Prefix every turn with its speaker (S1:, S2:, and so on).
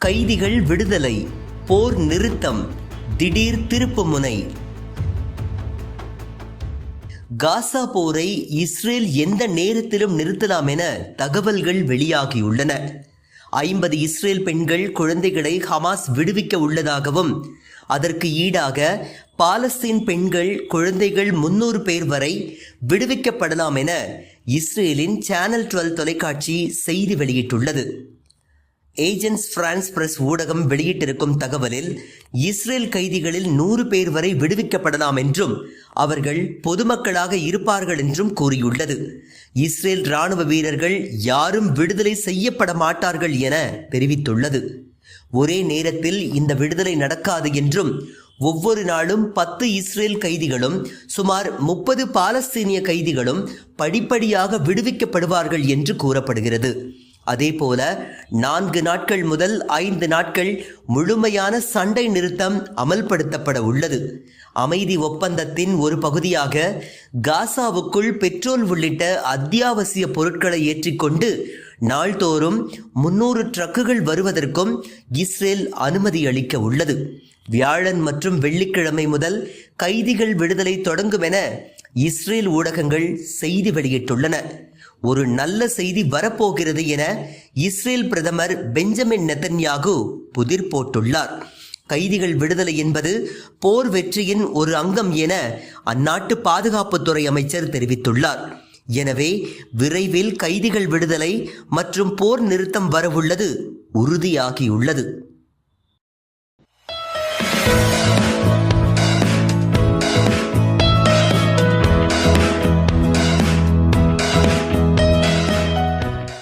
S1: கைதிகள் விடுதலை, போர் நிறுத்தம், திடீர் திருப்புமுனை. காசா போரை இஸ்ரேல் எந்த நேரத்திலும் நிறுத்தலாம் என தகவல்கள் வெளியாகியுள்ளன. 50 இஸ்ரேல் பெண்கள் குழந்தைகளை ஹமாஸ் விடுவிக்க உள்ளதாகவும், அதற்கு ஈடாக பாலஸ்தீன் பெண்கள் குழந்தைகள் 300 பேர் வரை விடுவிக்கப்படலாம் என இஸ்ரேலின் சேனல் 12 தொலைக்காட்சி செய்தி வெளியிட்டுள்ளது. ஏஜென்ஸ் பிரான்ஸ் பிரஸ் ஊடகம் வெளியிட்டிருக்கும் தகவலில் இஸ்ரேல் கைதிகளில் 100 பேர் வரை விடுவிக்கப்படலாம் என்றும் அவர்கள் பொதுமக்களாக இருப்பார்கள் என்றும் கூறியுள்ளது. இஸ்ரேல் ராணுவ வீரர்கள் யாரும் விடுதலை செய்யப்பட மாட்டார்கள் என தெரிவித்துள்ளது. ஒரே நேரத்தில் இந்த விடுதலை நடக்காது என்றும், ஒவ்வொரு நாளும் 10 இஸ்ரேல் கைதிகளும் சுமார் 30 பாலஸ்தீனிய கைதிகளும் படிப்படியாக விடுவிக்கப்படுவார்கள் என்று கூறப்படுகிறது. அதேபோல 4 நாட்கள் முதல் 5 நாட்கள் முழுமையான சண்டை நிறுத்தம் அமல்படுத்தப்பட உள்ளது. அமைதி ஒப்பந்தத்தின் ஒரு பகுதியாக காசாவுக்குள் பெட்ரோல் உள்ளிட்ட அத்தியாவசிய பொருட்களை ஏற்றிக்கொண்டு நாள்தோறும் 300 ட்ரக்குகள் வருவதற்கும் இஸ்ரேல் அனுமதி அளிக்க உள்ளது. வியாழன் மற்றும் வெள்ளிக்கிழமை முதல் கைதிகள் விடுதலை தொடங்கும் என இஸ்ரேல் ஊடகங்கள் செய்தி வெளியிட்டுள்ளன. ஒரு நல்ல செய்தி வரப்போகிறது என இஸ்ரேல் பிரதமர் பெஞ்சமின் நெதன்யாகு புதிர் போட்டுள்ளார். கைதிகள் விடுதலை என்பது போர் வெற்றியின் ஒரு அங்கம் என அந்நாட்டு பாதுகாப்புத்துறை அமைச்சர் தெரிவித்துள்ளார். எனவே விரைவில் கைதிகள் விடுதலை மற்றும் போர் நிறுத்தம் வரவுள்ளது உறுதியாகியுள்ளது.